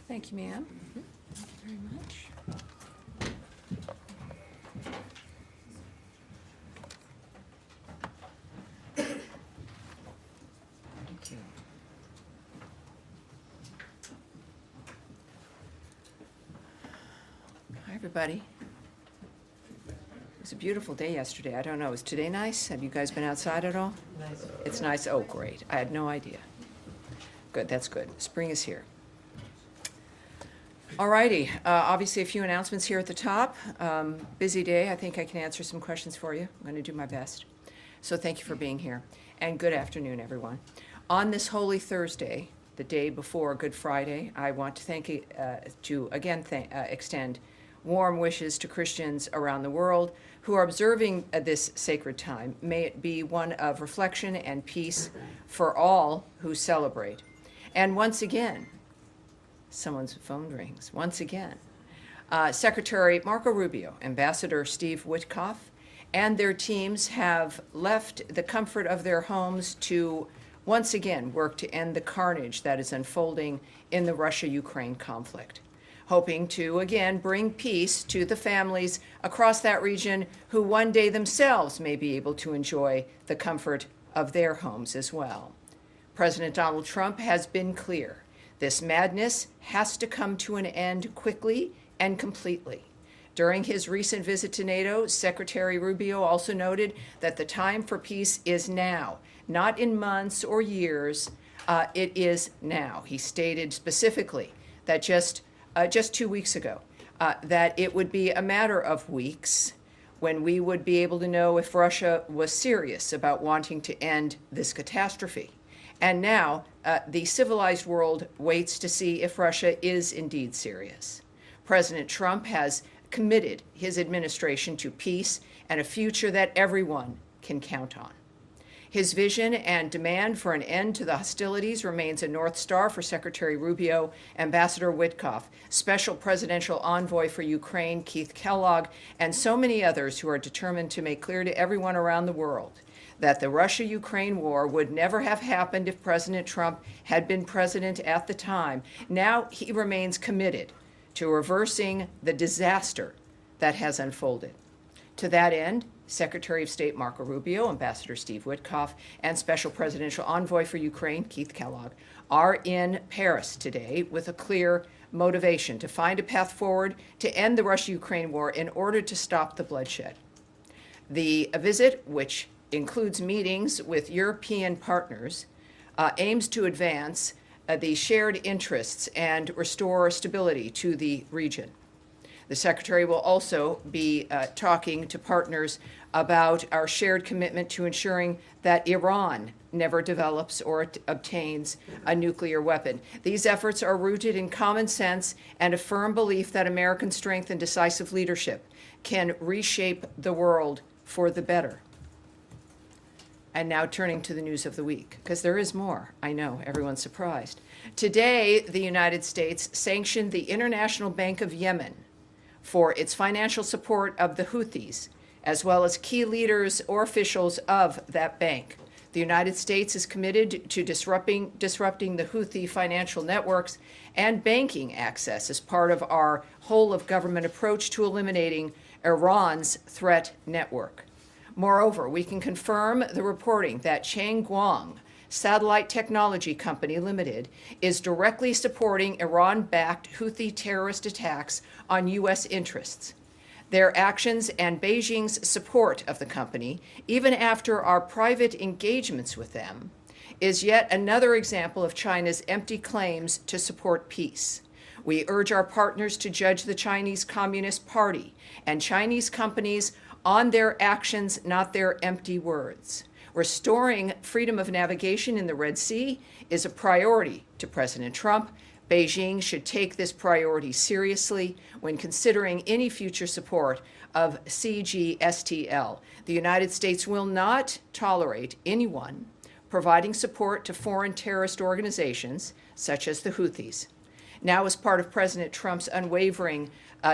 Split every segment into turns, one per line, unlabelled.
Thank you, ma'am. Thank you very much. Thank you. Hi, everybody. It was a beautiful day yesterday. I don't know, is today nice? Have you guys been outside at all?
Nice.
It's nice. Oh, great. I had no idea. Good, that's good. Spring is here. All righty. Obviously, a few announcements here at the top. Busy day. I think I can answer some questions for you. I'm going to do my best. So thank you for being here. And good afternoon, everyone. On this Holy Thursday, the day before Good Friday, I want to extend warm wishes to Christians around the world who are observing this sacred time. May it be one of reflection and peace for all who celebrate. And once again, someone's phone rings. Once again, Secretary Marco Rubio, Ambassador Steve Witkoff, and their teams have left the comfort of their homes to once again work to end the carnage that is unfolding in the Russia-Ukraine conflict, hoping to again bring peace to the families across that region who one day themselves may be able to enjoy the comfort of their homes as well. President Donald Trump has been clear. This madness has to come to an end quickly and completely. During his recent visit to NATO, Secretary Rubio also noted that the time for peace is now, not in months or years. It is now. He stated specifically that just 2 weeks ago, that it would be a matter of weeks when we would be able to know if Russia was serious about wanting to end this catastrophe. And now the civilized world waits to see if Russia is indeed serious. President Trump has committed his administration to peace and a future that everyone can count on. His vision and demand for an end to the hostilities remains a North Star for Secretary Rubio, Ambassador Witkoff, Special Presidential Envoy for Ukraine, Keith Kellogg, and so many others who are determined to make clear to everyone around the world that the Russia-Ukraine war would never have happened if President Trump had been president at the time. Now he remains committed to reversing the disaster that has unfolded. To that end, Secretary of State Marco Rubio, Ambassador Steve Witkoff, and Special Presidential Envoy for Ukraine, Keith Kellogg, are in Paris today with a clear motivation to find a path forward to end the Russia-Ukraine war in order to stop the bloodshed. The visit, which includes meetings with European partners, aims to advance the shared interests and restore stability to the region. The Secretary will also be talking to partners about our shared commitment to ensuring that Iran never develops or obtains a nuclear weapon. These efforts are rooted in common sense and a firm belief that American strength and decisive leadership can reshape the world for the better. And now turning to the news of the week, because there is more. I know, everyone's surprised. Today, the United States sanctioned the International Bank of Yemen for its financial support of the Houthis, as well as key leaders or officials of that bank. The United States is committed to disrupting the Houthi financial networks and banking access as part of our whole-of-government approach to eliminating Iran's threat network. Moreover, we can confirm the reporting that Changguang Satellite Technology Company Limited is directly supporting Iran-backed Houthi terrorist attacks on U.S. interests. Their actions and Beijing's support of the company, even after our private engagements with them, is yet another example of China's empty claims to support peace. We urge our partners to judge the Chinese Communist Party and Chinese companies on their actions, not their empty words. Restoring freedom of navigation in the Red Sea is a priority to President Trump. Beijing should take this priority seriously when considering any future support of CGSTL. The United States will not tolerate anyone providing support to foreign terrorist organizations such as the Houthis. Now, as part of President Trump's unwavering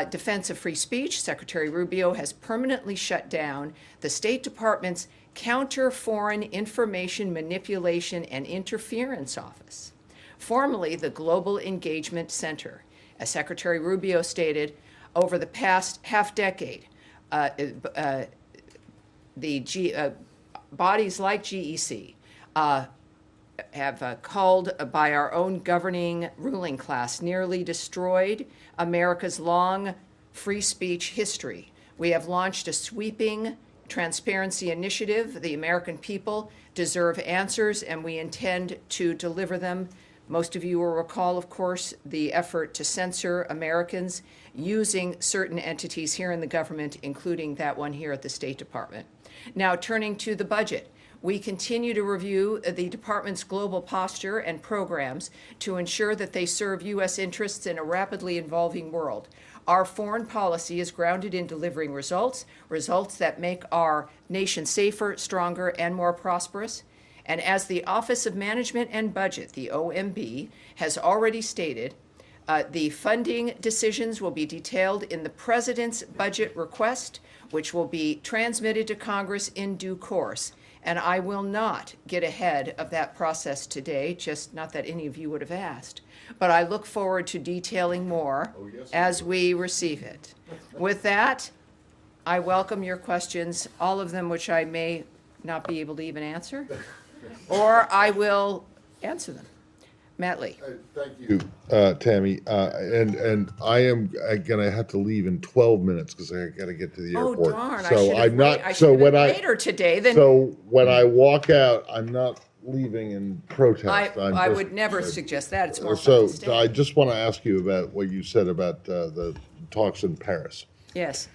defense of free speech, Secretary Rubio has permanently shut down the State Department's Counter Foreign Information Manipulation and Interference Office, formerly the Global Engagement Center. As Secretary Rubio stated, over the past half-decade, bodies like GEC have called by our own governing ruling class nearly destroyed America's long free speech history. We have launched a sweeping transparency initiative. The American people deserve answers, and we intend to deliver them. Most of you will recall, of course, the effort to censor Americans using certain entities here in the government, including that one here at the State Department. Now, turning to the budget. We continue to review the department's global posture and programs to ensure that they serve U.S. interests in a rapidly evolving world. Our foreign policy is grounded in delivering results that make our nation safer, stronger, and more prosperous. And as the Office of Management and Budget, the OMB, has already stated, the funding decisions will be detailed in the President's budget request, which will be transmitted to Congress in due course. And I will not get ahead of that process today, just not that any of you would have asked. But I look forward to detailing more as we receive it. With that, I welcome your questions, all of them which I may not be able to even answer, or I will answer them. Matt Lee.
Thank you, Tammy. And I am going to have to leave in 12 minutes because I got to get to the airport.
Oh, darn.
So
I should have later today. Then
so when I walk out, I'm not leaving in protest.
I would never suggest that. It's more fun to stay.
I just want to ask you about what you said about the talks in Paris.
Yes.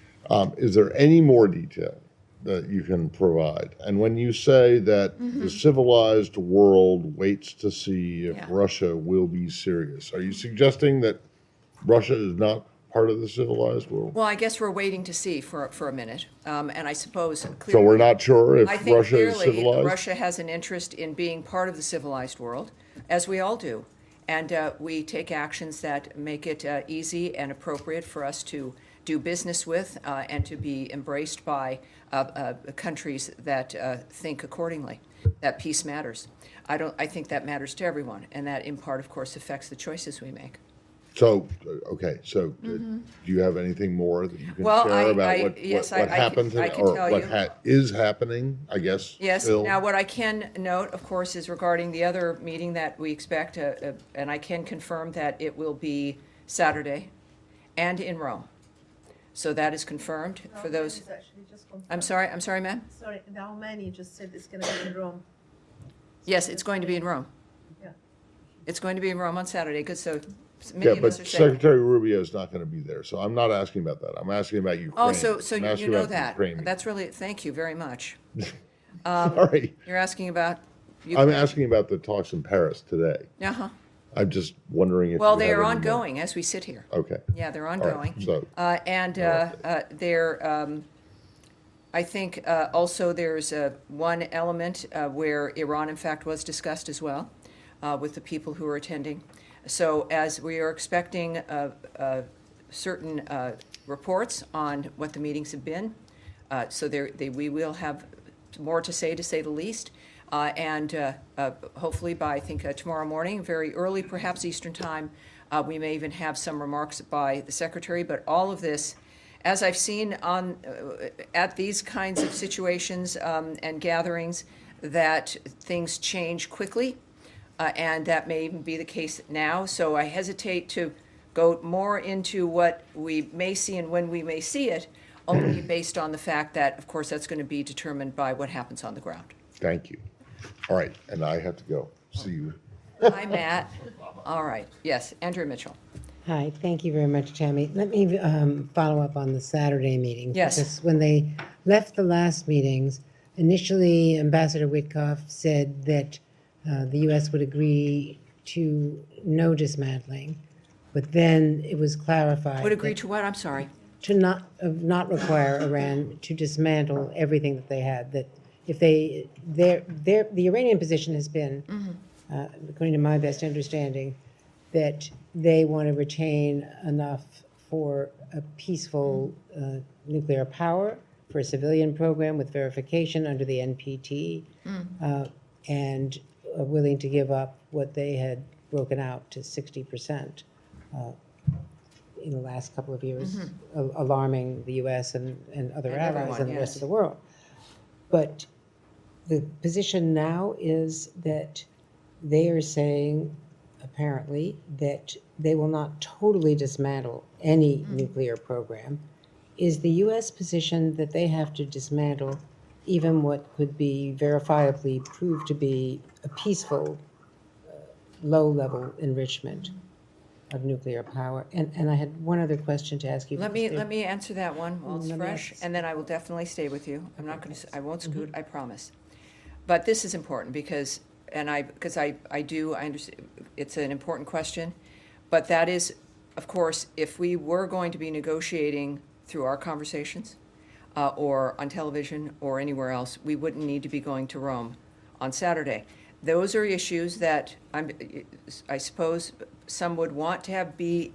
Is there any more detail that you can provide? And when you say that the civilized world waits to see if Russia will be serious, are you suggesting that Russia is not part of the civilized world?
Well, I guess we're waiting to see for a minute. And I suppose clearly,
so we're not sure if
I think
Russia is
clearly
civilized?
Russia has an interest in being part of the civilized world, as we all do. And we take actions that make it easy and appropriate for us to do business with and to be embraced by countries that think accordingly, that peace matters. I think that matters to everyone, and that in part, of course, affects the choices we make.
So, okay, so do you have anything more that you can share about what happened
I can tell you.
Is happening, I guess?
Yes.
Still?
Now, what I can note, of course, is regarding the other meeting that we expect, and I can confirm that it will be Saturday and in Rome. So that is confirmed for those. I'm sorry, ma'am?
Sorry, the Almani just said it's going to be in Rome.
Yes, it's going to be in Rome.
Yeah.
It's going to be in Rome on Saturday. Good, so many of
but
us are saying.
Secretary Rubio is not going to be there, so I'm not asking about that. I'm asking about Ukraine.
Oh, so
I'm
you
asking
know
about
that.
Ukraine.
That's really, thank you very much.
Sorry.
You're asking about
I'm asking about the talks in Paris today.
Uh-huh.
I'm just wondering if
Well,
you
they
have
are
any more.
ongoing as we sit here.
Okay.
Yeah, they're
All
ongoing.
right, so
They're, I think also there's one element where Iran, in fact, was discussed as well with the people who are attending. So as we are expecting certain reports on what the meetings have been, so we will have more to say the least. And hopefully by, I think, tomorrow morning, very early, perhaps Eastern time, we may even have some remarks by the Secretary. But all of this, as I've seen at these kinds of situations and gatherings, that things change quickly, and that may even be the case now. So I hesitate to go more into what we may see and when we may see it, only based on the fact that, of course, that's going to be determined by what happens on the ground.
thank you. All right, and I have to go. See you.
Hi, Matt. All right. Yes, Andrew Mitchell.
Hi, thank you very much, Tammy. Let me follow up on the Saturday meeting.
Yes.
Because when they left the last meetings, initially Ambassador Witkoff said that the U.S. would agree to no dismantling, but then it was clarified.
Would agree to what? I'm sorry.
To not require Iran to dismantle everything that they had. That if the Iranian position has been, according to my best understanding, that they want to retain enough for a peaceful nuclear power, for a civilian program with verification under the NPT, and are willing to give up what they had broken out to 60% in the last couple of years, alarming the U.S. and other
And
allies
everyone,
and the rest
yes.
of the world. But the position now is that they are saying, apparently, that they will not totally dismantle any nuclear program. Is the U.S. position that they have to dismantle even what could be verifiably proved to be a peaceful, low-level enrichment of nuclear power? And I had one other question to ask you.
Let me answer that one while it's
Let me
fresh,
ask-
and then I will definitely stay with you. I'm not going to, I won't scoot,
Mm-hmm.
I promise. But this is important because I understand, it's an important question. But that is, of course, if we were going to be negotiating through our conversations, or on television or anywhere else, we wouldn't need to be going to Rome on Saturday. Those are issues that I suppose some would want to have be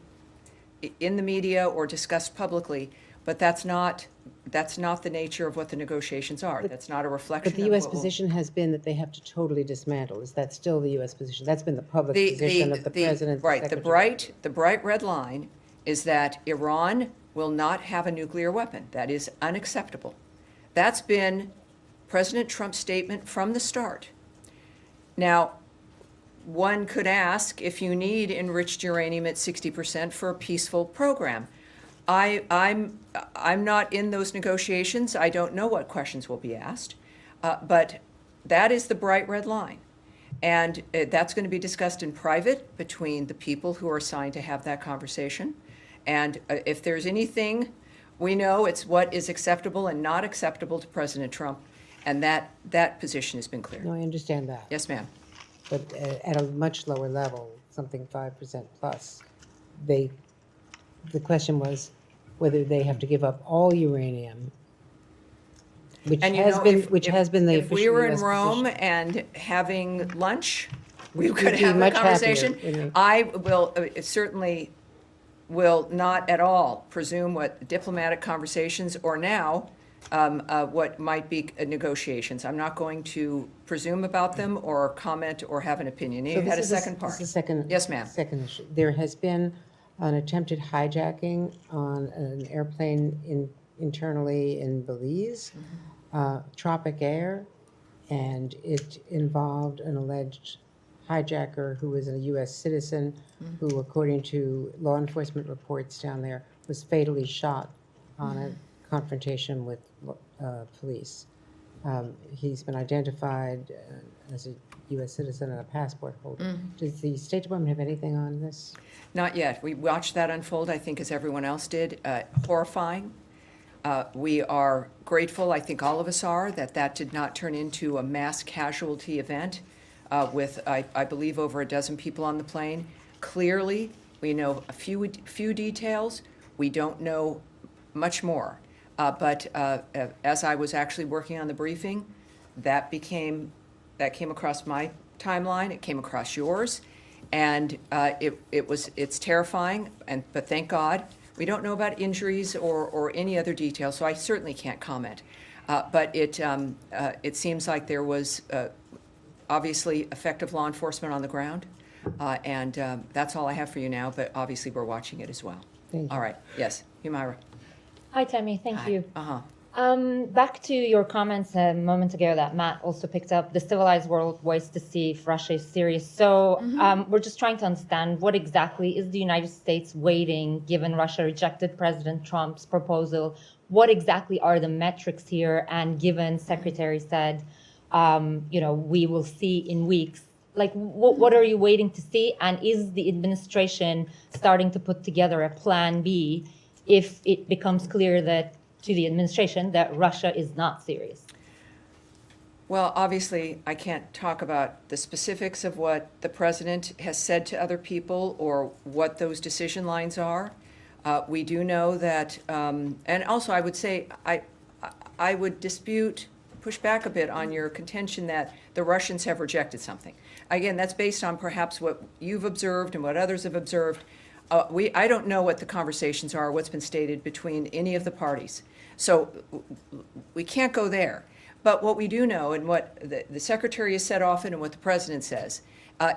in the media or discussed publicly, but that's not the nature of what the negotiations are. That's not a reflection
But the
of
U.S.
what will-
position has been that they have to totally dismantle. Is that still the U.S. position? That's been the public
The-
position of the president, the
Right,
secretary.
the bright red line is that Iran will not have a nuclear weapon. That is unacceptable. That's been President Trump's statement from the start. Now, one could ask if you need enriched uranium at 60% for a peaceful program. I'm not in those negotiations. I don't know what questions will be asked, but that is the bright red line. And that's going to be discussed in private between the people who are assigned to have that conversation. And if there's anything, we know it's what is acceptable and not acceptable to President Trump, and that position has been clear.
No, I understand that.
Yes, ma'am.
But at a much lower level, something 5% plus, the question was whether they have to give up all uranium, which
And you
has
know,
been,
if-
which
if-
has been the
If we
official
were in
US
Rome
position.
and having lunch, we
We'd
could
be
have a
much happier,
conversation.
wouldn't we?
I will, certainly will not at all presume what diplomatic conversations or now what might be negotiations. I'm not going to presume about them or comment or have an opinion.
So
You
this
had a
is
second part.
This is a second.
Yes, ma'am.
Second issue. There has been an attempted hijacking on an airplane internally in Belize, Tropic Air, and it involved an alleged hijacker who was a U.S. citizen who, according to law enforcement reports down there, was fatally shot on a confrontation with police. He's been identified as a U.S. citizen and a passport holder. Does the State Department have anything on this?
Not yet. We watched that unfold, I think, as everyone else did. Horrifying. We are grateful, I think all of us are, that did not turn into a mass casualty event with, I believe, over a dozen people on the plane. Clearly, we know a few details. We don't know much more. But as I was actually working on the briefing, that came across my timeline. It came across yours, and it's terrifying. But thank God we don't know about injuries or any other details, so I certainly can't comment. But it seems like there was obviously effective law enforcement on the ground, and that's all I have for you now. But obviously we're watching it as well.
Thank you.
All right. Yes, Humaira.
Hi, Tammy. Thank you.
Uh-huh.
Back to your comments a moment ago that Matt also picked up. The civilized world waits to see if Russia is serious. So we're just trying to understand what exactly is the United States waiting, given Russia rejected President Trump's proposal? What exactly are the metrics here? And given Secretary said, we will see in weeks, like what are you waiting to see? And is the administration starting to put together a plan B if it becomes clear to the administration that Russia is not serious?
Well, obviously, I can't talk about the specifics of what the president has said to other people or what those decision lines are. We do know that, and also I would say, I would push back a bit on your contention that the Russians have rejected something. Again, that's based on perhaps what you've observed and what others have observed. I don't know what the conversations are, what's been stated between any of the parties. So we can't go there. But what we do know, and what the Secretary has said often and what the President says,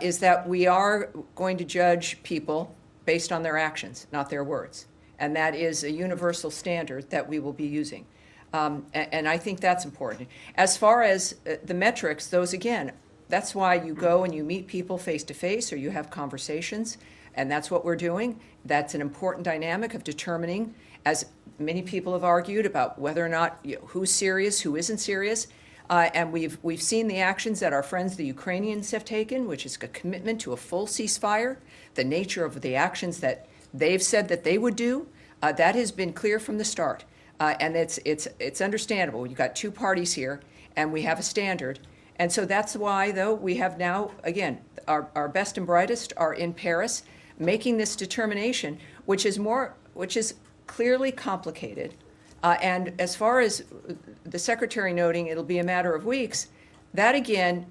is that we are going to judge people based on their actions, not their words. And that is a universal standard that we will be using. And I think that's important. As far as the metrics, those again, that's why you go and you meet people face to face or you have conversations, and that's what we're doing. That's an important dynamic of determining, as many people have argued, about whether or not, who's serious, who isn't serious. And we've seen the actions that our friends, the Ukrainians, have taken, which is a commitment to a full ceasefire, the nature of the actions that they've said that they would do. That has been clear from the start. And it's understandable. You've got two parties here, and we have a standard. And so that's why, though, we have now, again, our best and brightest are in Paris, making this determination, which is clearly complicated. And as far as the Secretary noting it'll be a matter of weeks, that, again,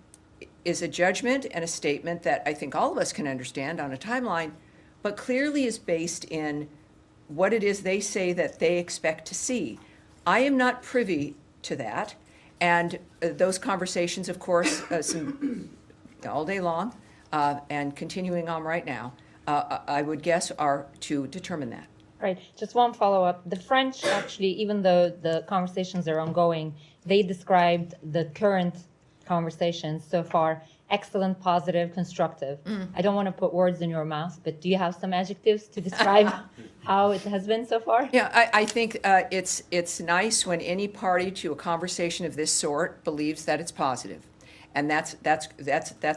is a judgment and a statement that I think all of us can understand on a timeline, but clearly is based in what it is they say that they expect to see. I am not privy to that. And those conversations, of course, all day long and continuing on right now, I would guess are to determine that.
Right. Just one follow-up. The French actually, even though the conversations are ongoing, they described the current conversations so far excellent, positive, constructive. I don't want to put words in your mouth, but do you have some adjectives to describe how it has been so far?
Yeah, I think it's nice when any party to a conversation of this sort believes that it's positive. And that's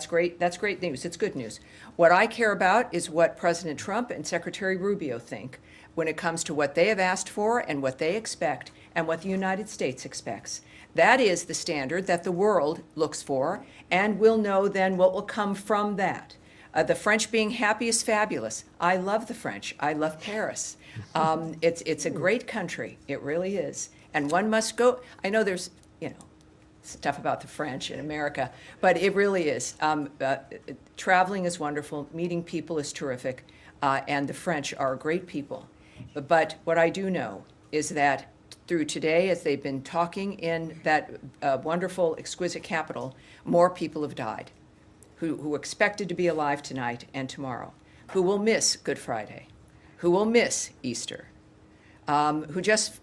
great. That's great news. It's good news. What I care about is what President Trump and Secretary Rubio think when it comes to what they have asked for and what they expect and what the United States expects. That is the standard that the world looks for, and we'll know then what will come from that. The French being happy is fabulous. I love the French. I love Paris. It's a great country. It really is. And one must go. I know there's, stuff about the French in America, but it really is. Traveling is wonderful. Meeting people is terrific. And the French are great people. But what I do know is that through today, as they've been talking in that wonderful, exquisite capital, more people have died who expected to be alive tonight and tomorrow, who will miss Good Friday, who will miss Easter, who just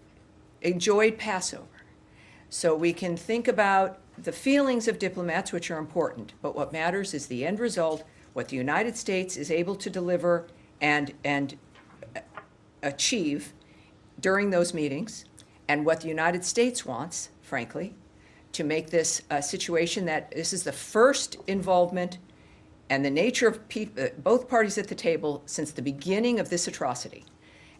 enjoyed Passover. So we can think about the feelings of diplomats, which are important, but what matters is the end result, what the United States is able to deliver and achieve during those meetings, and what the United States wants, frankly, to make this a situation that this is the first involvement and the nature of both parties at the table since the beginning of this atrocity.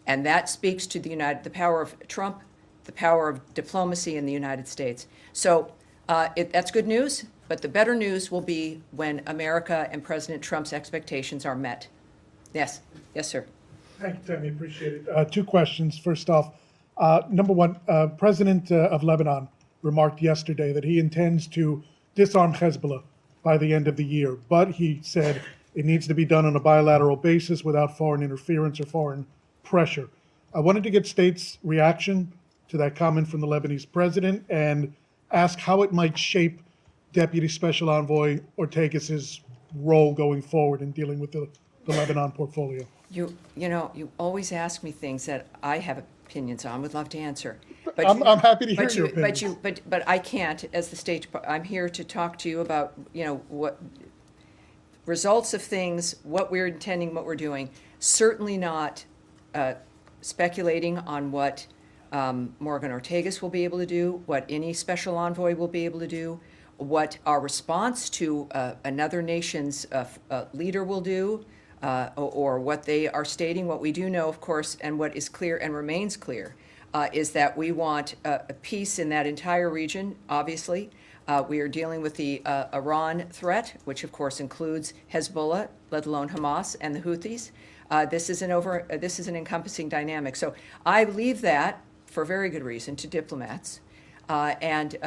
And that speaks to the power of Trump, the power of diplomacy in the United States. So that's good news, but the better news will be when America and President Trump's expectations are met. Yes, sir.
Thank you, Tammy. Appreciate it. Two questions. First off, number one, President of Lebanon remarked yesterday that he intends to disarm Hezbollah by the end of the year, but he said it needs to be done on a bilateral basis without foreign interference or foreign pressure. I wanted to get states' reaction to that comment from the Lebanese president and ask how it might shape Deputy Special Envoy Ortegas' role going forward in dealing with the Lebanon portfolio.
You always ask me things that I have opinions on, would love to answer. But
I'm happy to hear your opinion.
But I can't, as the State Department. I'm here to talk to you about, what results of things, what we're intending, what we're doing. Certainly not speculating on what Morgan Ortegas will be able to do, what any special envoy will be able to do, what our response to another nation's leader will do, or what they are stating. What we do know, of course, and what is clear and remains clear, is that we want a peace in that entire region, obviously. We are dealing with the Iran threat, which of course includes Hezbollah, let alone Hamas, and the Houthis. This is an encompassing dynamic. So I leave that, for very good reason, to diplomats, and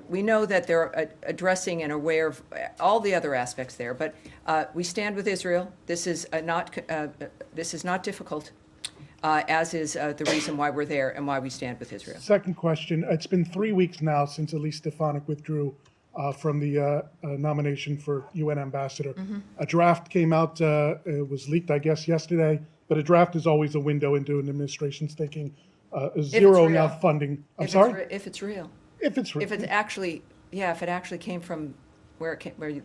we know that they're addressing and aware of all the other aspects there. But we stand with Israel. This is not difficult, as is the reason why we're there and why we stand with Israel.
Second question. It's been 3 weeks now since Elise Stefanik withdrew from the nomination for UN ambassador. A draft came out, it was leaked, I guess, yesterday, but a draft is always a window into an administration's thinking, zeroing
real.
out funding. I'm
If it's
sorry?
if it's real.
If it's
If it actually, yeah, if it actually came from where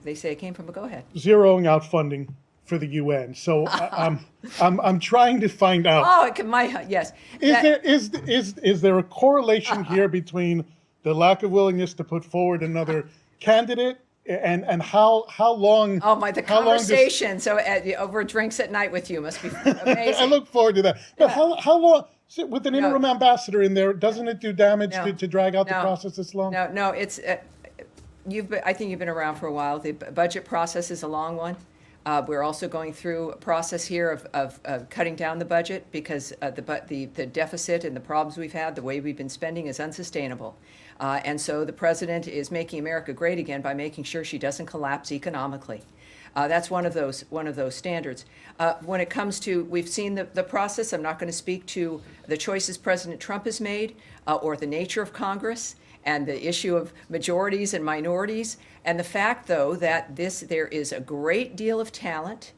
they say it came from, but go ahead.
zeroing out funding for the UN. So I'm trying to find out.
Oh, yes.
Is there a correlation here between the lack of willingness to put forward another candidate and how long?
Oh my, the
how long does-
conversation. So over drinks at night with you must be amazing.
I look forward to that. But how long? With an interim ambassador in there, doesn't it do damage
No.
to drag out the
No.
process this long?
No, it's I think you've been around for a while. The budget process is a long one. We're also going through a process here of cutting down the budget because the deficit and the problems we've had, the way we've been spending is unsustainable. And so the president is making America great again by making sure she doesn't collapse economically. That's one of those standards. When it comes to, we've seen the process. I'm not going to speak to the choices President Trump has made or the nature of Congress and the issue of majorities and minorities. And the fact, though, that there is a great deal of talent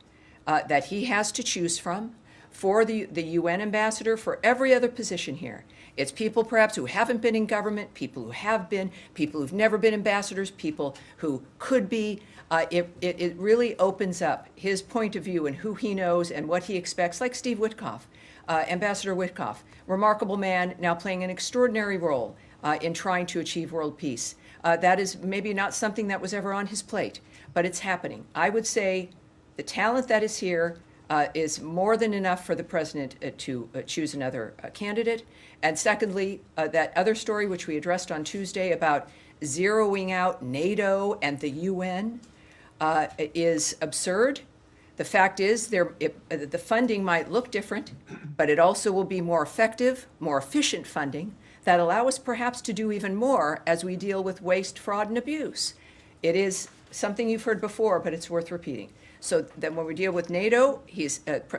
that he has to choose from for the UN ambassador, for every other position here. It's people perhaps who haven't been in government, people who have been, people who've never been ambassadors, people who could be. It really opens up his point of view and who he knows and what he expects, like Steve Witkoff, Ambassador Witkoff, remarkable man, now playing an extraordinary role in trying to achieve world peace. That is maybe not something that was ever on his plate, but it's happening. I would say the talent that is here is more than enough for the president to choose another candidate. And secondly, that other story which we addressed on Tuesday about zeroing out NATO and the UN is absurd. The fact is the funding might look different, but it also will be more effective, more efficient funding that allow us perhaps to do even more as we deal with waste, fraud, and abuse. It is something you've heard before, but it's worth repeating. So then when we deal with NATO,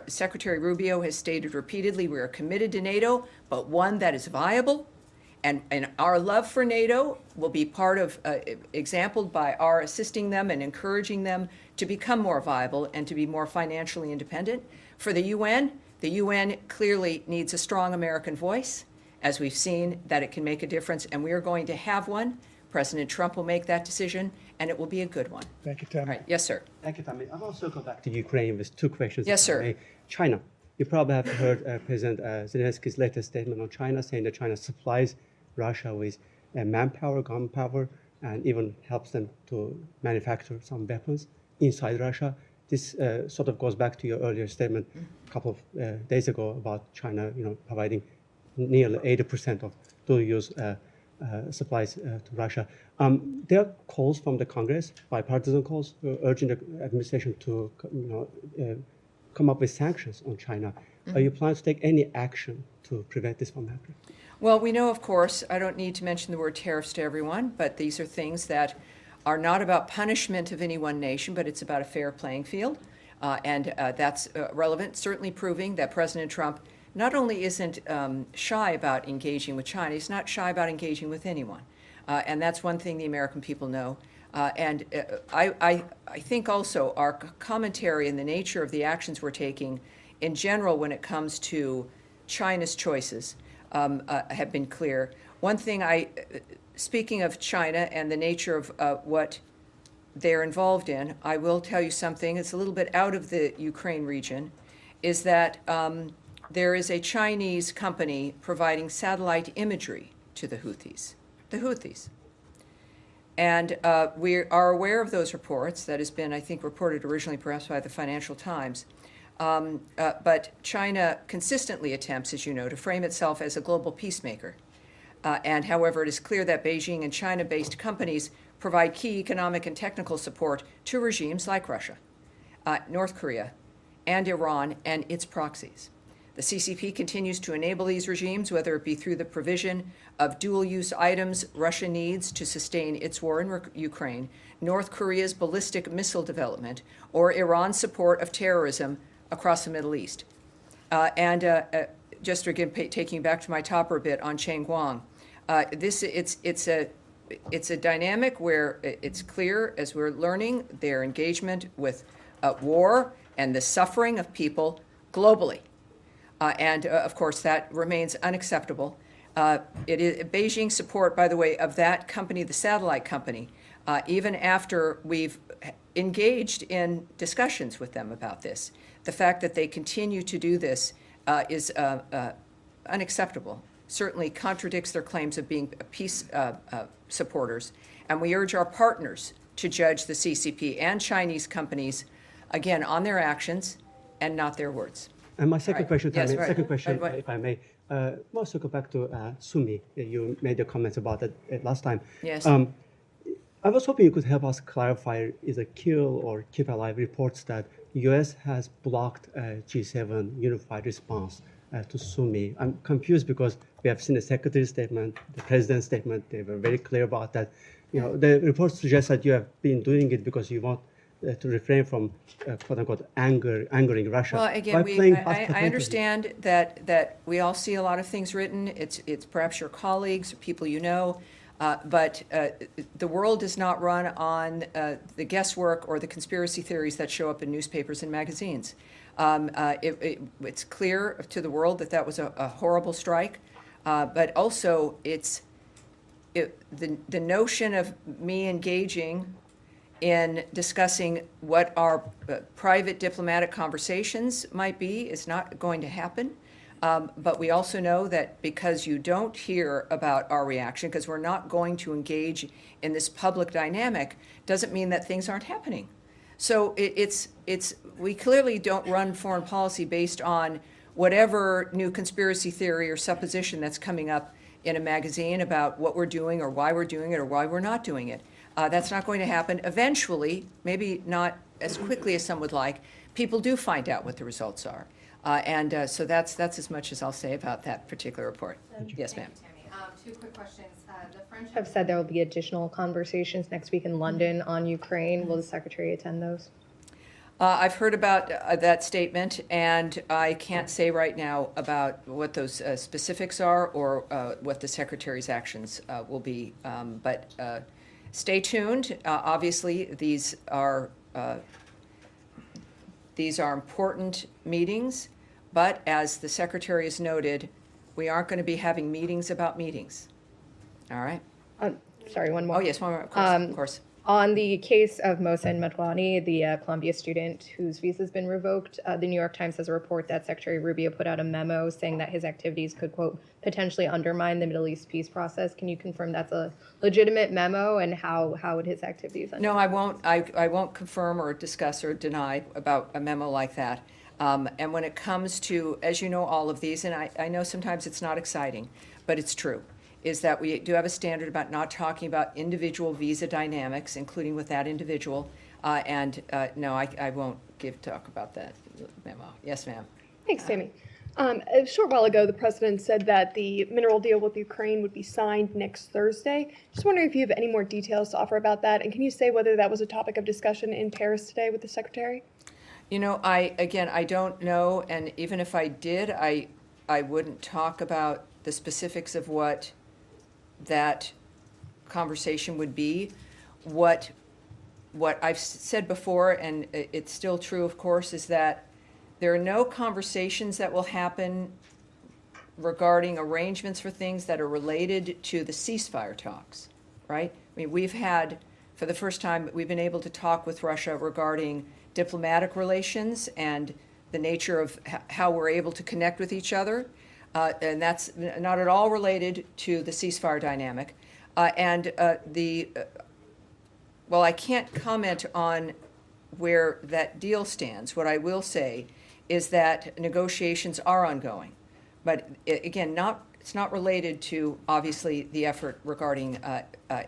Secretary Rubio has stated repeatedly we are committed to NATO, but one that is viable. And our love for NATO will be part of, exampled by our assisting them and encouraging them to become more viable and to be more financially independent. For the UN clearly needs a strong American voice, as we've seen that it can make a difference, and we are going to have one. President Trump will make that decision, and it will be a good one.
Thank you, Tammy.
All right. Yes, sir.
Thank you, Tammy. I'll also go back to Ukraine with two questions.
Yes,
if I
sir.
may. China. You probably have heard President Zelensky's latest statement on China, saying that China supplies Russia with manpower, gunpower, and even helps them to manufacture some weapons inside Russia. This sort of goes back to your earlier statement a couple of days ago about China, providing nearly 80% of dual-use supplies to Russia. There are calls from the Congress, bipartisan calls, urging the administration to, come up with sanctions on China. Are you planning to take any action to prevent this from happening?
Well, we know, of course, I don't need to mention the word tariffs to everyone, but these are things that are not about punishment of any one nation, but it's about a fair playing field. And that's relevant, certainly proving that President Trump not only isn't shy about engaging with China, he's not shy about engaging with anyone. And that's one thing the American people know. I think also our commentary and the nature of the actions we're taking in general when it comes to China's choices have been clear. One thing speaking of China and the nature of what they're involved in, I will tell you something, it's a little bit out of the Ukraine region, is that there is a Chinese company providing satellite imagery to the Houthis. The Houthis. And we are aware of those reports. That has been, I think, reported originally perhaps by the Financial Times. But China consistently attempts, as you know, to frame itself as a global peacemaker. And however, it is clear that Beijing and China-based companies provide key economic and technical support to regimes like Russia, North Korea, and Iran and its proxies. The CCP continues to enable these regimes, whether it be through the provision of dual-use items Russia needs to sustain its war in Ukraine, North Korea's ballistic missile development, or Iran's support of terrorism across the Middle East. Just again, taking back to my topper a bit on Cheng Guang, it's it's a dynamic where it's clear, as we're learning, their engagement with war and the suffering of people globally. Of course, that remains unacceptable. It is Beijing support, by the way, of that company, the satellite company, even after we've engaged in discussions with them about this. The fact that they continue to do this is unacceptable. Certainly contradicts their claims of being peace supporters. And we urge our partners to judge the CCP and Chinese companies, again, on their actions and not their words.
And my second
Right.
question,
Yes,
Tammy,
right.
second question,
Right.
if I may, also go back to Sumi. You made the comments about it last time.
Yes.
I was hoping you could help us clarify either kill or keep alive reports that U.S. has blocked a G7 unified response to Sumi. I'm confused because we have seen the secretary's statement, the president's statement. They were very clear about that. The reports suggest that you have been doing it because you want to refrain from quote unquote angering Russia.
Well, again,
By playing
I
hospitality.
understand that we all see a lot of things written. It's perhaps your colleagues or people you know, but the world does not run on the guesswork or the conspiracy theories that show up in newspapers and magazines. It's clear to the world that was a horrible strike, but also the notion of me engaging in discussing what our private diplomatic conversations might be is not going to happen. But we also know that because you don't hear about our reaction, because we're not going to engage in this public dynamic, doesn't mean that things aren't happening. So we clearly don't run foreign policy based on whatever new conspiracy theory or supposition that's coming up in a magazine about what we're doing or why we're doing it or why we're not doing it. That's not going to happen. Eventually, maybe not as quickly as some would like, people do find out what the results are. So that's as much as I'll say about that particular report. Yes, ma'am.
Two quick questions. The French have said there will be additional conversations next week in London on Ukraine. Will the Secretary attend those?
I've heard about that statement, and I can't say right now about what those specifics are or what the Secretary's actions will be. But stay tuned. Obviously, these are important meetings, but as the Secretary has noted, we aren't going to be having meetings about meetings. All right?
Sorry, one more.
Oh, yes, one more, of course.
On the case of Mohsen Medwani, the Columbia student whose visa has been revoked, the New York Times has a report that Secretary Rubio put out a memo saying that his activities could, quote, potentially undermine the Middle East peace process. Can you confirm that's a legitimate memo, and how would his activities undermine?
No, I won't. I won't confirm or discuss or deny about a memo like that. And when it comes to, as you know, all of these, and I know sometimes it's not exciting, but it's true, is that we do have a standard about not talking about individual visa dynamics, including with that individual. No, I won't talk about that memo. Yes, ma'am.
Thanks, Tammy. A short while ago, the president said that the mineral deal with Ukraine would be signed next Thursday. Just wondering if you have any more details to offer about that, and can you say whether that was a topic of discussion in Paris today with the secretary?
You know, I don't know, and even if I did, I wouldn't talk about the specifics of what that conversation would be. What I've said before, and it's still true, of course, is that there are no conversations that will happen regarding arrangements for things that are related to the ceasefire talks, right? I mean, we've had, for the first time, we've been able to talk with Russia regarding diplomatic relations and the nature of how we're able to connect with each other. And that's not at all related to the ceasefire dynamic. Well, I can't comment on where that deal stands. What I will say is that negotiations are ongoing. But again, it's not related to, obviously, the effort regarding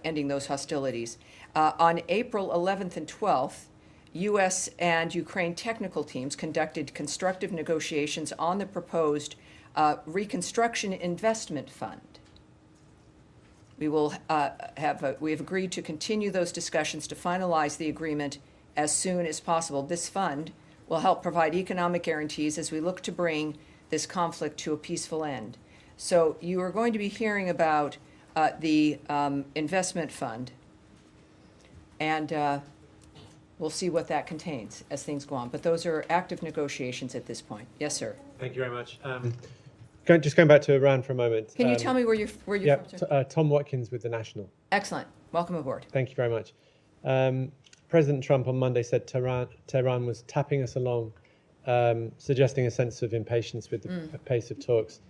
ending those hostilities. On April 11th and 12th, U.S. and Ukraine technical teams conducted constructive negotiations on the proposed Reconstruction Investment Fund. We have agreed to continue those discussions to finalize the agreement as soon as possible. This fund will help provide economic guarantees as we look to bring this conflict to a peaceful end. So you are going to be hearing about the investment fund. And we'll see what that contains as things go on. But those are active negotiations at this point. Yes, sir.
Thank you very much. Just going back to Iran for a moment.
Can you tell me where you're
Yeah,
from, sir?
Tom Watkins with The National.
Excellent. Welcome aboard.
Thank you very much. President Trump on Monday said Tehran was tapping us along, suggesting a sense of impatience with the pace of talks.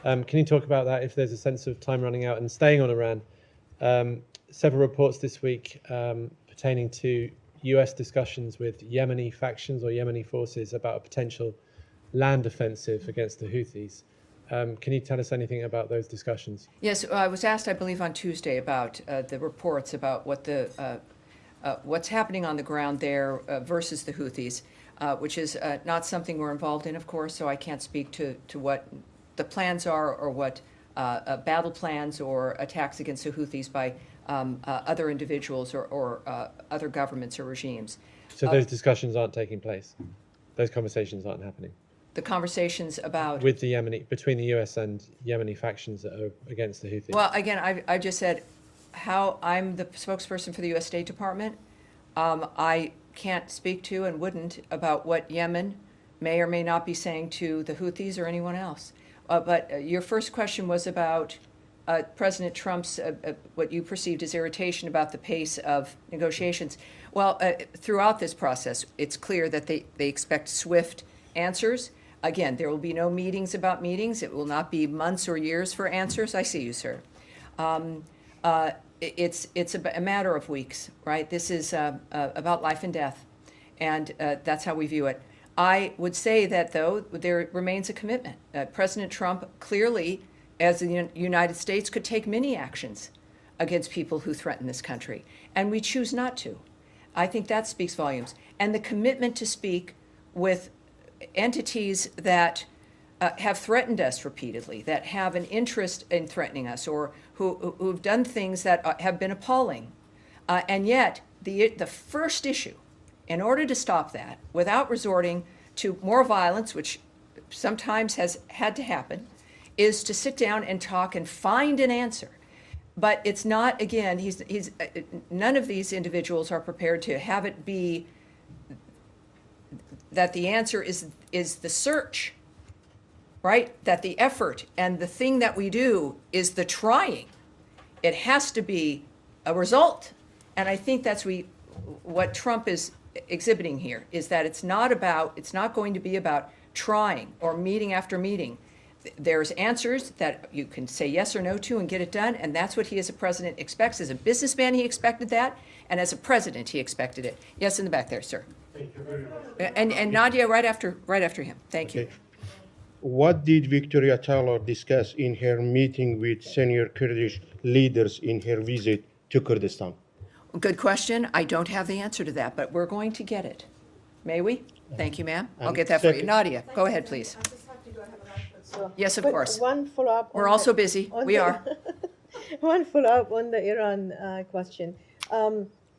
Can you talk about that, if there's a sense of time running out? And staying on Iran, several reports this week pertaining to US discussions with Yemeni factions or Yemeni forces about a potential land offensive against the Houthis. Can you tell us anything about those discussions?
Yes, I was asked, I believe, on Tuesday about the reports about what what's happening on the ground there versus the Houthis, which is not something we're involved in, of course, so I can't speak to what the plans are or what battle plans or attacks against the Houthis by other individuals or other governments or regimes.
So those discussions aren't taking place? Those conversations aren't happening?
The conversations about...
With the Yemeni, between the US and Yemeni factions that are against the Houthis?
Well, again, I just said how I'm the spokesperson for the U.S. State Department. I can't speak to and wouldn't about what Yemen may or may not be saying to the Houthis or anyone else. But your first question was about President Trump's, what you perceived as irritation about the pace of negotiations. Well, throughout this process, it's clear that they expect swift answers. Again, there will be no meetings about meetings. It will not be months or years for answers. I see you, sir. It's a matter of weeks, right? This is about life and death, and that's how we view it. I would say that, though, there remains a commitment. President Trump clearly, as the United States, could take many actions against people who threaten this country, and we choose not to. I think that speaks volumes. And the commitment to speak with entities that have threatened us repeatedly, that have an interest in threatening us, or who've done things that have been appalling. And yet, the first issue, in order to stop that, without resorting to more violence, which sometimes has had to happen, is to sit down and talk and find an answer. But it's not, again, none of these individuals are prepared to have it be that the answer is the search, right? That the effort and the thing that we do is the trying. It has to be a result. And I think that's what Trump is exhibiting here, is that it's not going to be about trying or meeting after meeting. There's answers that you can say yes or no to and get it done, and that's what he as a president expects. As a businessman, he expected that, and as a president, he expected it. Yes, in the back there, sir.
Thank you very much.
And Nadia, right after him. Thank you.
What did Victoria Taylor discuss in her meeting with senior Kurdish leaders in her visit to Kurdistan?
Good question. I don't have the answer to that, but we're going to get it. May we? Thank you, ma'am. I'll get that for you. Nadia, go ahead, please. Yes, of course.
One follow-up.
We're also busy. We are.
One follow-up on the Iran question.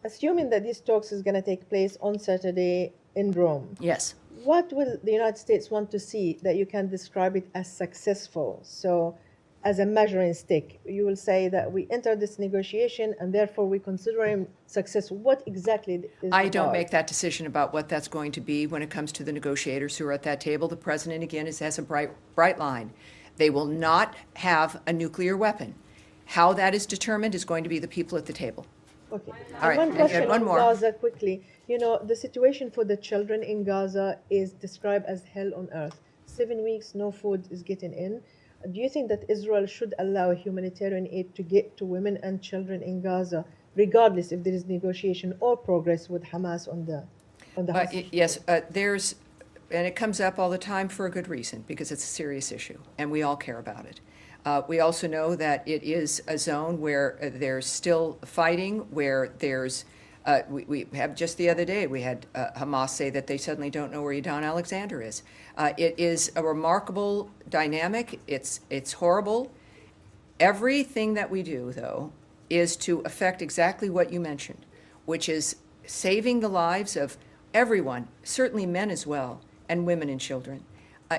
Assuming that these talks is going to take place on Saturday in Rome.
Yes.
What will the United States want to see that you can describe it as successful? So, as a measuring stick, you will say that we entered this negotiation and therefore we consider him successful. What exactly is
I don't make that decision about what that's going to be when it comes to the negotiators who are at that table. The president, again, has a bright line. They will not have a nuclear weapon. How that is determined is going to be the people at the table.
Okay.
All right.
One question
one
on
more.
Gaza quickly. You know, the situation for the children in Gaza is described as hell on earth. 7 weeks, no food is getting in. Do you think that Israel should allow humanitarian aid to get to women and children in Gaza, regardless if there is negotiation or progress with Hamas on the hostage?
Yes, and it comes up all the time for a good reason, because it's a serious issue, and we all care about it. We also know that it is a zone where there's still fighting, where there's, we have just the other day, we had Hamas say that they suddenly don't know where Yadon Alexander is. It is a remarkable dynamic. It's horrible. Everything that we do, though, is to affect exactly what you mentioned, which is saving the lives of everyone, certainly men as well, and women and children.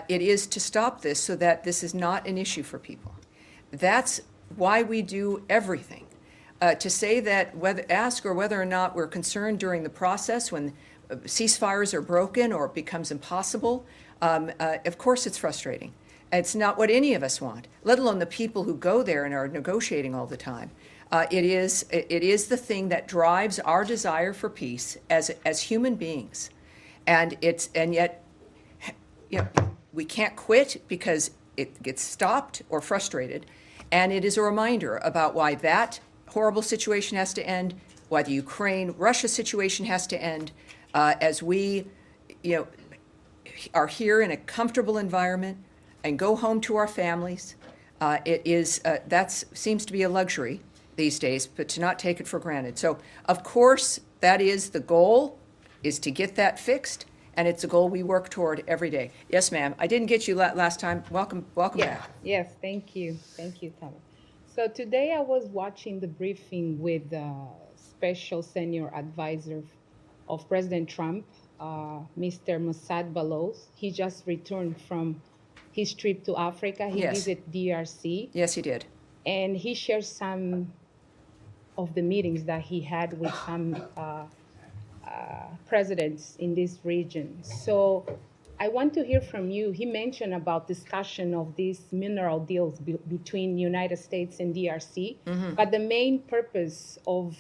It is to stop this so that this is not an issue for people. That's why we do everything. To say that ask whether or not we're concerned during the process when ceasefires are broken or it becomes impossible, of course it's frustrating. It's not what any of us want, let alone the people who go there and are negotiating all the time. It is the thing that drives our desire for peace as human beings, and yet, you know, we can't quit because it gets stopped or frustrated, and it is a reminder about why that horrible situation has to end, why the Ukraine-Russia situation has to end, as we, you know, are here in a comfortable environment and go home to our families. That seems to be a luxury these days, but to not take it for granted. So, of course, that is the goal, is to get that fixed, and it's a goal we work toward every day. Yes, ma'am. I didn't get you last time. Welcome back.
Yes, thank you. Thank you, Tammy. So today I was watching the briefing with the special senior advisor of President Trump, Mr. Mossad Balos. He just returned from his trip to Africa. He visited DRC.
Yes, he did.
And he shared some of the meetings that he had with some presidents in this region. So I want to hear from you. He mentioned about discussion of these mineral deals between United States and DRC, but the main purpose of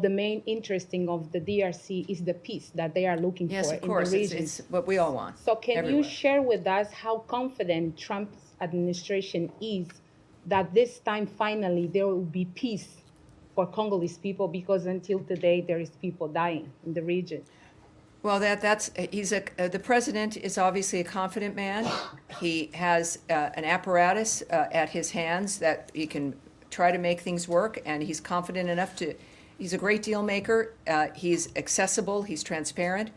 the main interesting of the DRC is the peace that they are looking for in the region.
It's what we all want.
So can
everywhere.
you share with us how confident Trump's administration is that this time finally there will be peace for Congolese people, because until today there is people dying in the region?
Well, the president is obviously a confident man. He has an apparatus at his hands that he can try to make things work, and he's confident enough to. He's a great deal maker. He's accessible. He's transparent.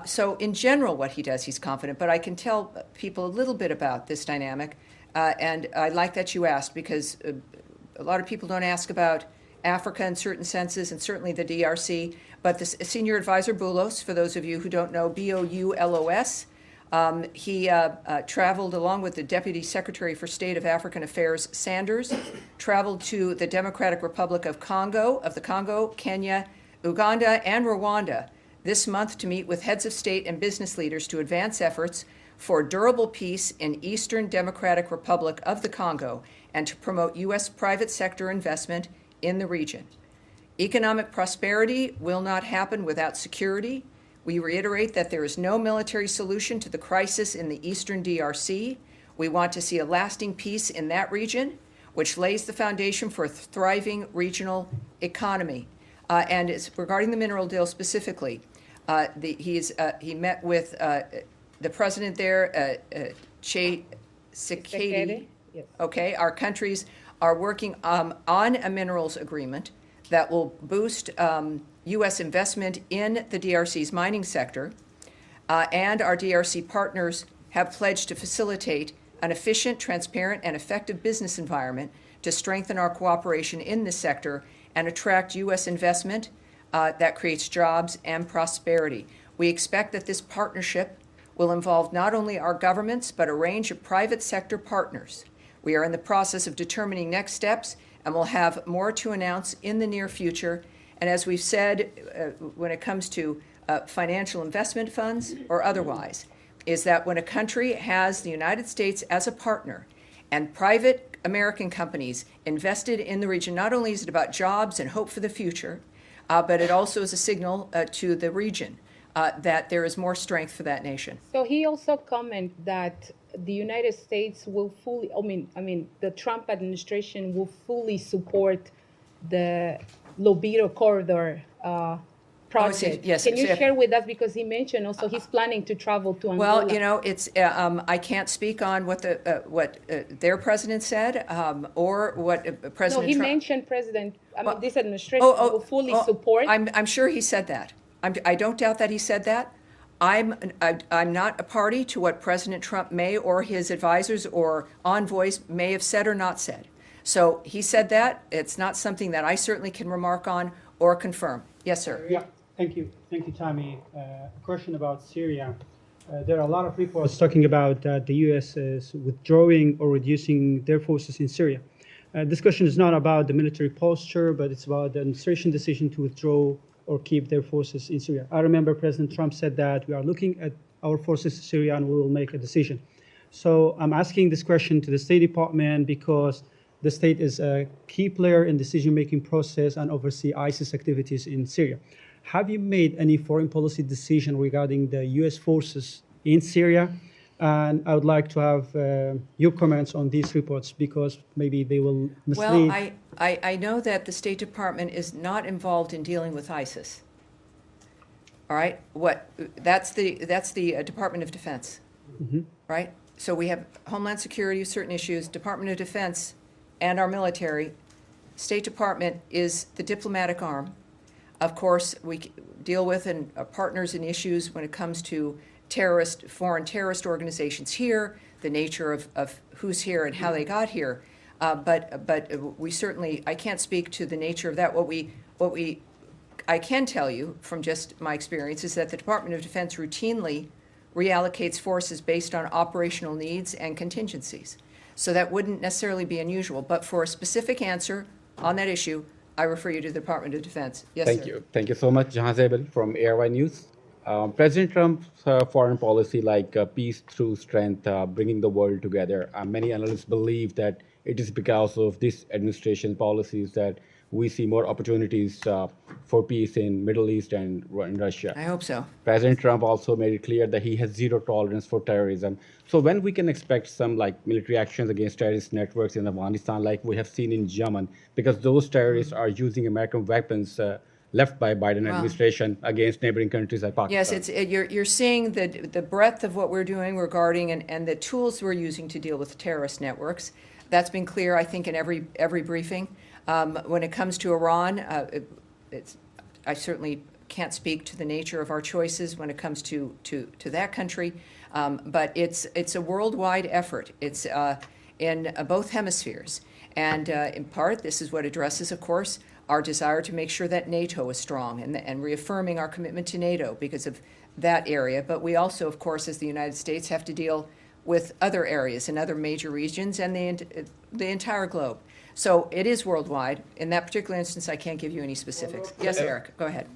So in general, what he does, he's confident. But I can tell people a little bit about this dynamic, and I like that you asked, because a lot of people don't ask about Africa in certain senses, and certainly the DRC. But the senior advisor, Boulos, for those of you who don't know, Boulos, he traveled along with the Deputy Secretary for State of African Affairs, Sanders, traveled to the Democratic Republic of the Congo, Kenya, Uganda, and Rwanda this month to meet with heads of state and business leaders to advance efforts for durable peace in Eastern Democratic Republic of the Congo and to promote U.S. private sector investment in the region. Economic prosperity will not happen without security. We reiterate that there is no military solution to the crisis in the eastern DRC. We want to see a lasting peace in that region, which lays the foundation for a thriving regional economy. And it's regarding the mineral deal specifically, he met with the president there, Tshisekedi.
Yes.
Okay, our countries are working on a minerals agreement that will boost U.S. investment in the DRC's mining sector, and our DRC partners have pledged to facilitate an efficient, transparent, and effective business environment to strengthen our cooperation in this sector and attract U.S. investment that creates jobs and prosperity. We expect that this partnership will involve not only our governments, but a range of private sector partners. We are in the process of determining next steps, and we'll have more to announce in the near future. And as we've said, when it comes to financial investment funds or otherwise, is that when a country has the United States as a partner and private American companies invested in the region, not only is it about jobs and hope for the future, but it also is a signal to the region that there is more strength for that nation.
So he also commented that the United States will fully, the Trump administration will fully support the Rubio corridor project.
Yes,
Can you share with us, because he mentioned also he's planning to travel to Angola?
Well, you know, it's I can't speak on what their president said or what President.
No, he
Trump
mentioned this administration will fully support.
I'm sure he said that. I don't doubt that he said that. I'm not a party to what President Trump may or his advisors or envoys may have said or not said. So he said that. It's not something that I certainly can remark on or confirm. Yes, sir.
Yeah, thank you, Tammy. A question about Syria. There are a lot of reports talking about the U.S. is withdrawing or reducing their forces in Syria. This question is not about the military posture, but it's about the administration decision to withdraw or keep their forces in Syria. I remember President Trump said that we are looking at our forces in Syria and we will make a decision. So I'm asking this question to the State Department because the state is a key player in decision-making process and oversee ISIS activities in Syria. Have you made any foreign policy decision regarding the U.S. forces in Syria? And I would like to have your comments on these reports because maybe they will mislead.
Well, I know that the State Department is not involved in dealing with ISIS. All right, that's the Department of Defense, right? So we have Homeland Security, certain issues, Department of Defense, and our military. State Department is the diplomatic arm. Of course, we deal with and are partners in issues when it comes to foreign terrorist organizations here, the nature of who's here and how they got here. But we certainly, I can't speak to the nature of that. I can tell you from just my experience is that the Department of Defense routinely reallocates forces based on operational needs and contingencies. So that wouldn't necessarily be unusual. But for a specific answer on that issue, I refer you to the Department of Defense. Yes,
Thank
sir.
you. Thank you so much, Jahan Zabel from ARY News. President Trump's foreign policy like peace through strength, bringing the world together, many analysts believe that it is because of this administration policies that we see more opportunities for peace in Middle East and in Russia.
I hope so.
President Trump also made it clear that he has zero tolerance for terrorism. So when we can expect some like military actions against terrorist networks in Afghanistan, like we have seen in Yemen, because those terrorists are using American weapons left by Biden administration against neighboring countries like Pakistan.
Yes, you're seeing the breadth of what we're doing regarding and the tools we're using to deal with terrorist networks. That's been clear, I think, in every briefing. When it comes to Iran, I certainly can't speak to the nature of our choices when it comes to that country, but it's a worldwide effort. It's in both hemispheres, and in part, this is what addresses, of course, our desire to make sure that NATO is strong and reaffirming our commitment to NATO because of that area. But we also, of course, as the United States, have to deal with other areas and other major regions and the entire globe. So it is worldwide. In that particular instance, I can't give you any specifics. Yes, Eric, go ahead.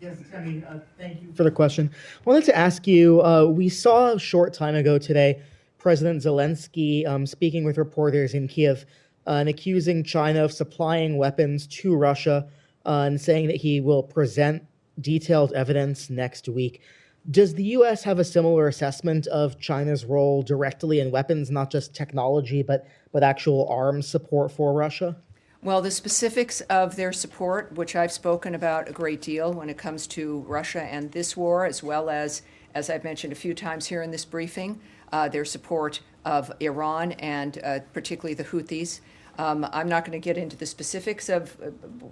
Yes, Tammy, thank you for the question. I wanted to ask you, we saw a short time ago today President Zelensky speaking with reporters in Kiev and accusing China of supplying weapons to Russia and saying that he will present detailed evidence next week. Does the U.S. have a similar assessment of China's role directly in weapons, not just technology, but actual arms support for Russia?
Well, the specifics of their support, which I've spoken about a great deal when it comes to Russia and this war, as well as I've mentioned a few times here in this briefing, their support of Iran and particularly the Houthis. I'm not going to get into the specifics of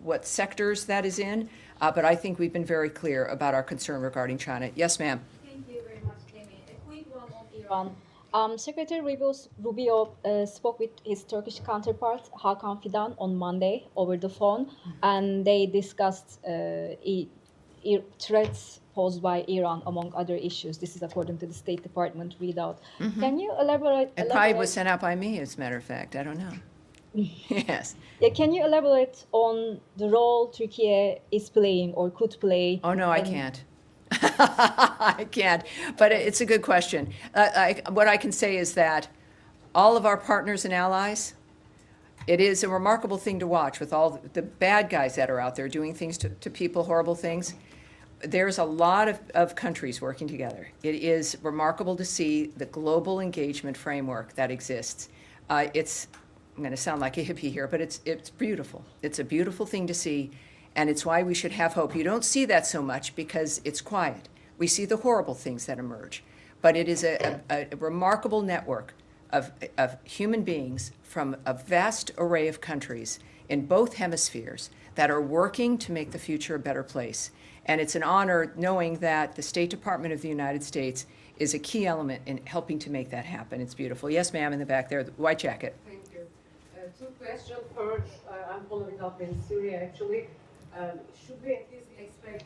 what sectors that is in, but I think we've been very clear about our concern regarding China. Yes, ma'am.
Thank you very much, Tammy. A quick one on Iran. Secretary Rubio spoke with his Turkish counterpart, Hakan Fidan, on Monday over the phone, and they discussed threats posed by Iran, among other issues. This is according to the State Department readout.
Mm-hmm.
Can you elaborate?
It probably was sent out by me, as a matter of fact. I don't know. Yes.
Yeah, can you elaborate on the role Turkey is playing or could play?
Oh, no, I can't. I can't, but it's a good question. What I can say is that all of our partners and allies, it is a remarkable thing to watch with all the bad guys that are out there doing things to people, horrible things. There's a lot of countries working together. It is remarkable to see the global engagement framework that exists. I'm going to sound like a hippie here, but it's beautiful. It's a beautiful thing to see, and it's why we should have hope. You don't see that so much because it's quiet. We see the horrible things that emerge, but it is a remarkable network of human beings from a vast array of countries in both hemispheres that are working to make the future a better place. And it's an honor knowing that the State Department of the United States is a key element in helping to make that happen. It's beautiful. Yes, ma'am, in the back there, the white jacket.
Thank you. Two questions. First, I'm following up in Syria, actually. Should we at least expect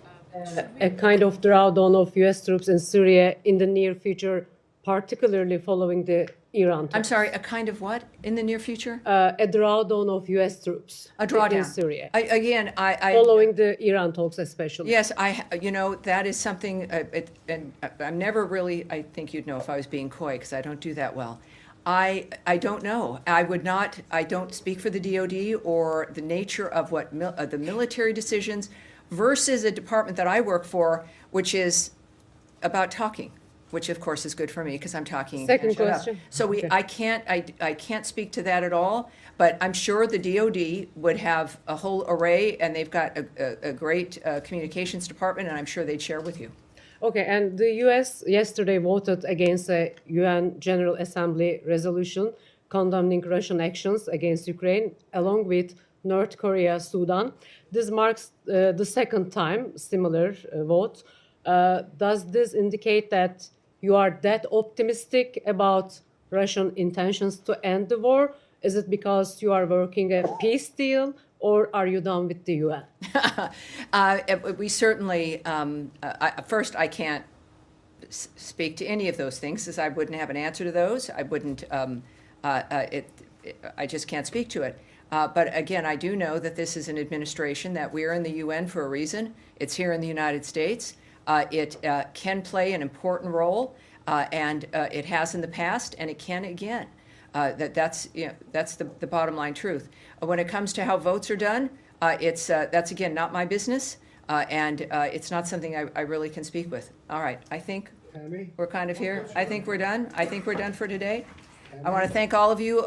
a kind of drawdown of U.S. troops in Syria in the near future, particularly following the
Iran
I'm
talks.
sorry, a kind of what in the near future?
A drawdown of U.S. troops.
A drawdown.
In Syria.
Again, I
following the Iran talks, especially.
Yes, that is something, and I'm never really, I think you'd know if I was being coy, because I don't do that well. I don't know. I don't speak for the DOD or the nature of what the military decisions versus a department that I work for, which is about talking, which of course is good for me because I'm talking.
Second question.
So I can't speak to that at all, but I'm sure the DOD would have a whole array, and they've got a great communications department, and I'm sure they'd share with you.
Okay, and the U.S. yesterday voted against a UN General Assembly resolution condemning Russian actions against Ukraine, along with North Korea, Sudan. This marks the second time similar vote. Does this indicate that you are that optimistic about Russian intentions to end the war? Is it because you are working a peace deal, or are you done with the UN?
We certainly, first, I can't speak to any of those things, as I wouldn't have an answer to those. I wouldn't, I just can't speak to it. But again, I do know that this is an administration that we're in the UN for a reason. It's here in the United States. It can play an important role, and it has in the past, and it can again. That's the bottom line truth. When it comes to how votes are done, that's again not my business, and it's not something I really can speak with. All right, I think we're kind of here. I think we're done. I think we're done for today. I want to thank all of you.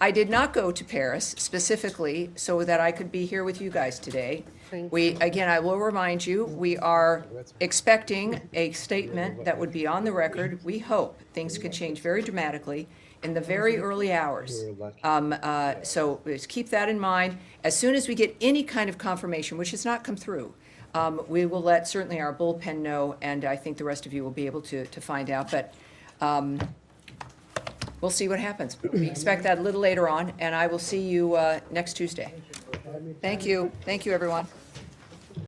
I did not go to Paris specifically so that I could be here with you guys today. I will remind you, we are expecting a statement that would be on the record. We hope things could change very dramatically in the very early hours. So just keep that in mind. As soon as we get any kind of confirmation, which has not come through, we will let certainly our bullpen know, and I think the rest of you will be able to find out. But we'll see what happens. We expect that a little later on, and I will see you next Tuesday. Thank you. Thank you, everyone.